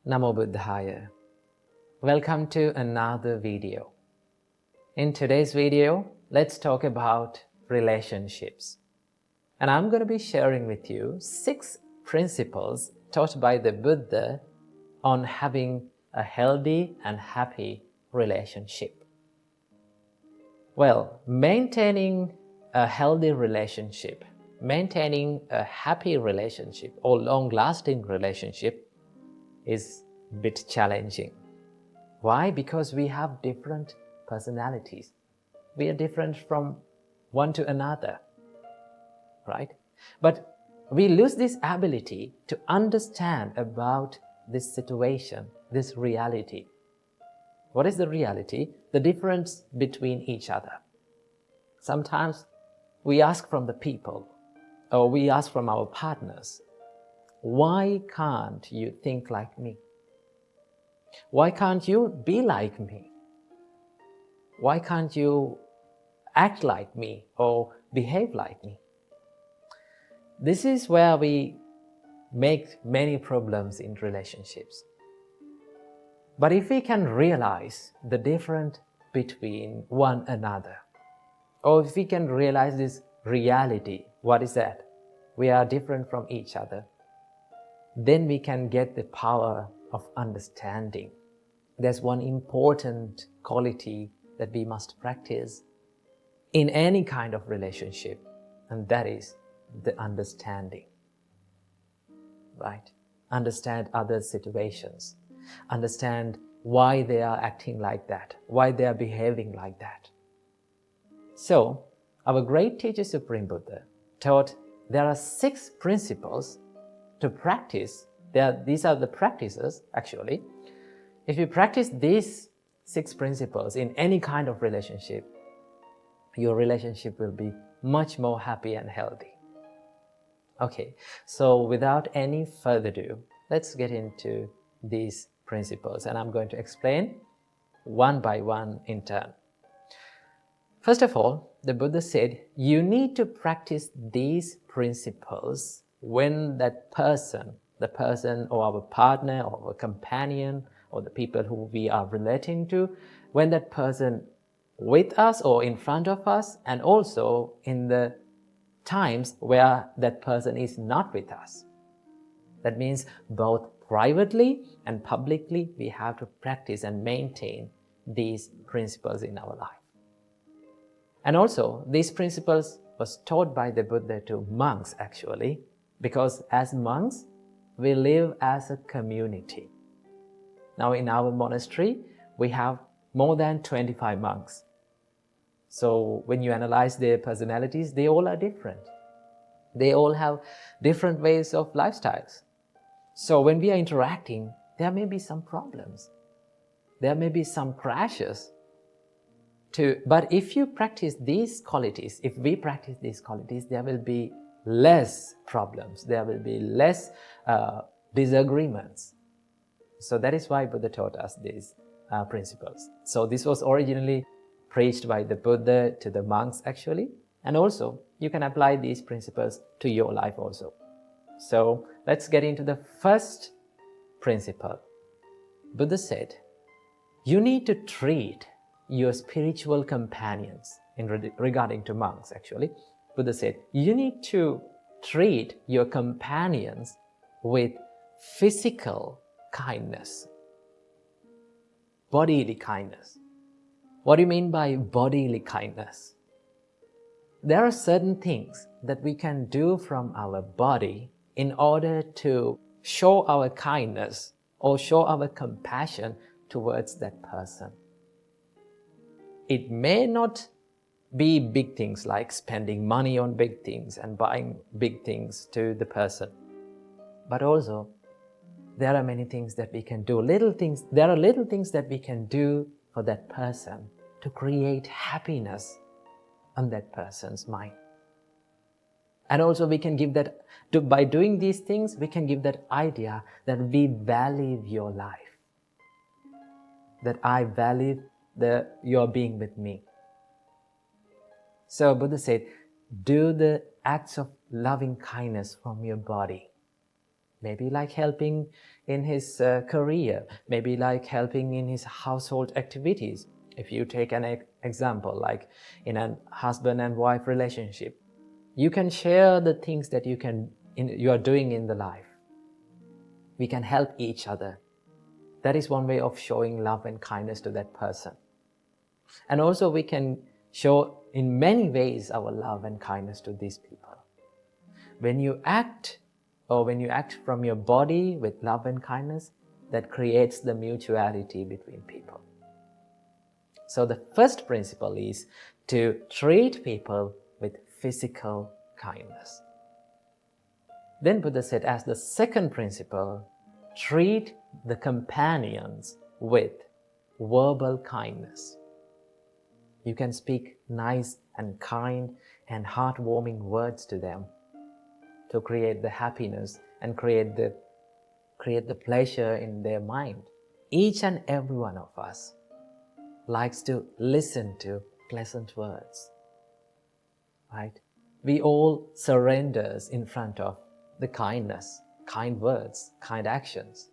Namo Buddhaya. Welcome to another video. In today's video, let's talk about relationships. And I'm going to be sharing with you 6 principles taught by the Buddha on having a healthy and happy relationship. Well, maintaining a healthy relationship, maintaining a happy relationship or long-lasting relationship is a bit challenging. Why? Because we have different personalities. We are different from one to another, right? But we lose this ability to understand about this situation, this reality. What is the reality? The difference between each other. Sometimes we ask from the people, or we ask from our partners, why can't you think like me? Why can't you be like me? Why can't you act like me or behave like me? This is where we make many problems in relationships. But if we can realize the difference between one another, or if we can realize this reality, what is that? We are different from each other. Then we can get the power of understanding. There's one important quality that we must practice in any kind of relationship, and that is the understanding. Right? Understand other situations. Understand why they are acting like that, why they are behaving like that. So, our great teacher Supreme Buddha taught there are 6 principles to practice. These are the practices, actually. If you practice these 6 principles in any kind of relationship, your relationship will be much more happy and healthy. Okay, so without any further ado, let's get into these principles, and I'm going to explain one by one in turn. First of all, the Buddha said, you need to practice these principles when that person, the person or our partner or our companion or the people who we are relating to, when that person with us or in front of us, and also in the times where that person is not with us. That means both privately and publicly we have to practice and maintain these principles in our life. And also, these principles was taught by the Buddha to monks actually, because as monks, we live as a community. Now in our monastery, we have more than 25 monks. So when you analyze their personalities, they all are different. They all have different ways of lifestyles. So when we are interacting, there may be some problems. There may be some crashes. But if you practice these qualities, if we practice these qualities, there will be less problems. There will be less disagreements. So that is why Buddha taught us these principles. So this was originally preached by the Buddha to the monks actually. And also, you can apply these principles to your life also. So let's get into the first principle. Buddha said, you need to treat your spiritual companions, regarding to monks actually. Buddha said, you need to treat your companions with physical kindness, bodily kindness. What do you mean by bodily kindness? There are certain things that we can do from our body in order to show our kindness or show our compassion towards that person. It may not be big things like spending money on big things and buying big things to the person, but also there are many things that we can do, there are little things that we can do for that person to create happiness on that person's mind. And also we can give that, by doing these things, we can give that idea that we value your life, that I value your being with me. So Buddha said, do the acts of loving kindness from your body. Maybe like helping in his career, maybe like helping in his household activities. If you take an example, like in a husband and wife relationship, you can share the things that you are doing in the life. We can help each other. That is one way of showing love and kindness to that person. And also we can show in many ways our love and kindness to these people. When you act from your body with love and kindness, that creates the mutuality between people. So the first principle is to treat people with physical kindness. Then Buddha said, as the second principle, treat the companions with verbal kindness. You can speak nice and kind and heartwarming words to them to create the happiness and create the pleasure in their mind. Each and every one of us likes to listen to pleasant words, right? We all surrender in front of the kindness, kind words, kind actions.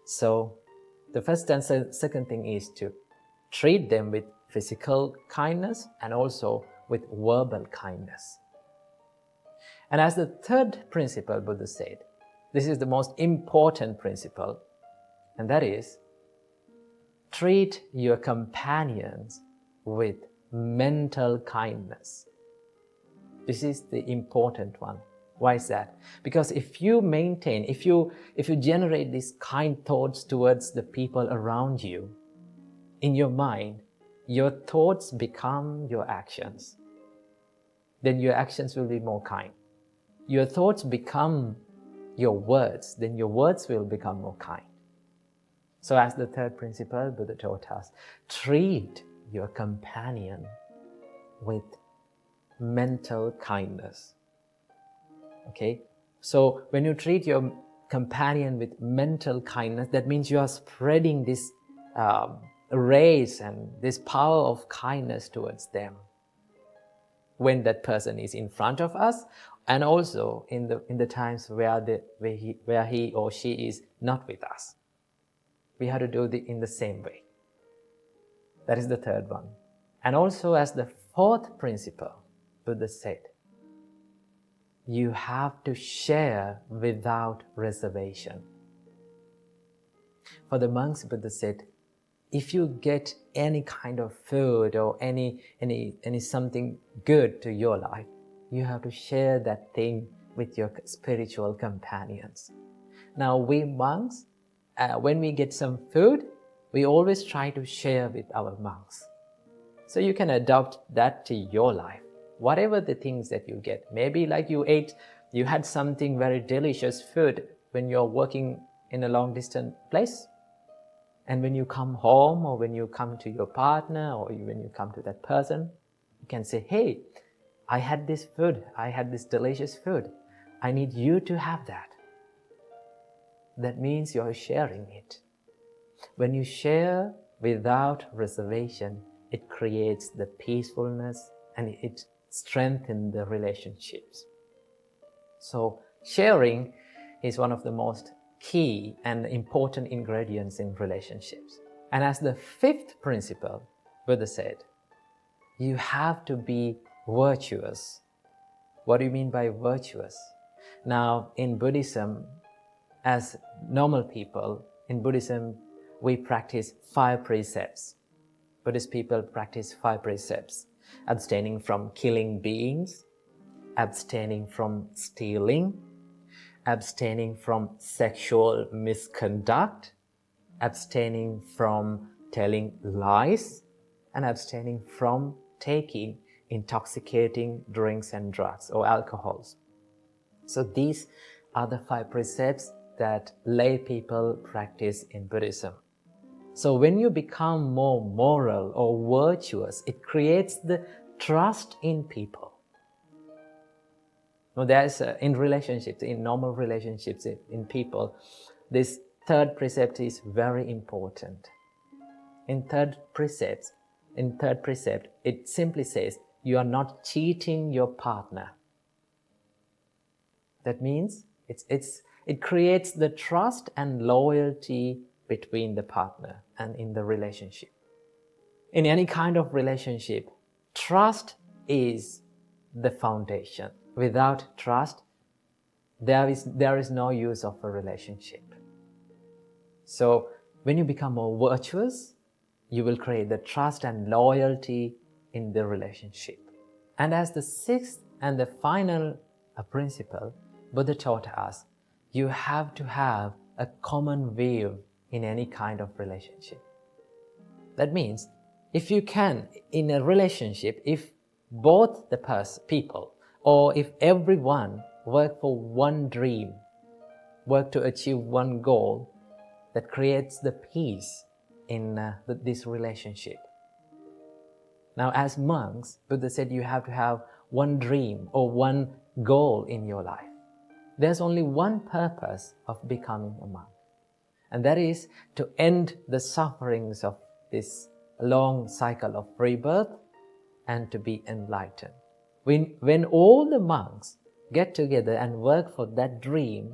So the first and second thing is to treat them with physical kindness and also with verbal kindness. And as the third principle, Buddha said, this is the most important principle, and that is, treat your companions with mental kindness. This is the important one. Why is that? Because if you generate these kind thoughts towards the people around you, in your mind, your thoughts become your actions. Then your actions will be more kind. Your thoughts become your words, then your words will become more kind. So as the third principle, Buddha taught us, treat your companion with mental kindness. Okay? So when you treat your companion with mental kindness, that means you are spreading this rays and this power of kindness towards them when that person is in front of us, and also in the times where he or she is not with us. We have to do it in the same way. That is the third one. And also as the fourth principle, Buddha said, you have to share without reservation. For the monks, Buddha said, if you get any kind of food or any something good to your life, you have to share that thing with your spiritual companions. Now we monks, when we get some food, we always try to share with our monks. So you can adopt that to your life. Whatever the things that you get, maybe like you had something very delicious food when you're working in a long distance place. And when you come home or when you come to your partner or when you come to that person, you can say, hey, I had this food, I had this delicious food. I need you to have that. That means you're sharing it. When you share without reservation, it creates the peacefulness and it strengthens the relationships. So sharing is one of the most key and important ingredients in relationships. And as the fifth principle, Buddha said, you have to be virtuous. What do you mean by virtuous? Now, in Buddhism, as normal people, in Buddhism, we practice 5 precepts. Buddhist people practice 5 precepts. Abstaining from killing beings, abstaining from stealing, abstaining from sexual misconduct, abstaining from telling lies, and abstaining from taking intoxicating drinks and drugs or alcohols. So these are the 5 precepts that lay people practice in Buddhism. So when you become more moral or virtuous, it creates the trust in people. Now there's in relationships, in normal relationships, in people, this third precept is very important. In third precept, it simply says, you are not cheating your partner. That means it's It creates the trust and loyalty between the partner and in the relationship. In any kind of relationship, trust is the foundation. Without trust, there is no use of a relationship. So when you become more virtuous, you will create the trust and loyalty in the relationship. And as the sixth and the final principle, Buddha taught us, you have to have a common view in any kind of relationship. That means, if you can, in a relationship, if both the people, or if everyone work for one dream, work to achieve one goal, that creates the peace in this relationship. Now, as monks, Buddha said you have to have one dream or one goal in your life. There's only one purpose of becoming a monk, and that is to end the sufferings of this long cycle of rebirth and to be enlightened. When all the monks get together and work for that dream,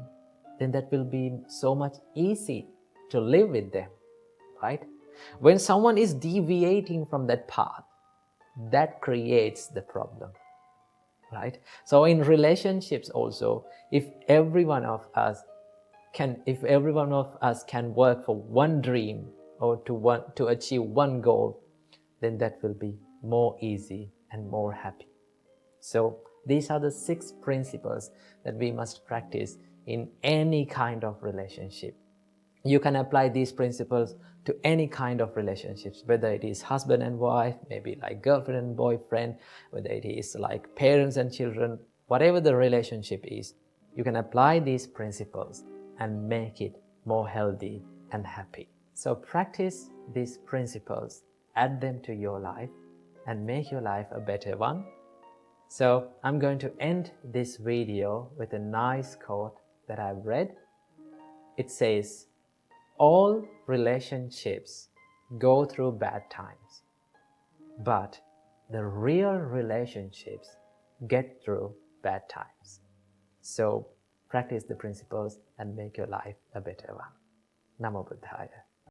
then that will be so much easy to live with them, right? When someone is deviating from that path, that creates the problem, right? So in relationships also, if every one of us can work for one dream or to achieve one goal, then that will be more easy and more happy. So these are the 6 principles that we must practice in any kind of relationship. You can apply these principles to any kind of relationships, whether it is husband and wife, maybe like girlfriend and boyfriend, whether it is like parents and children, whatever the relationship is, you can apply these principles and make it more healthy and happy. So practice these principles, add them to your life, and make your life a better one. So I'm going to end this video with a nice quote that I've read. It says, all relationships go through bad times, but the real relationships get through bad times. So practice the principles and make your life a better one. Namo Buddhaya.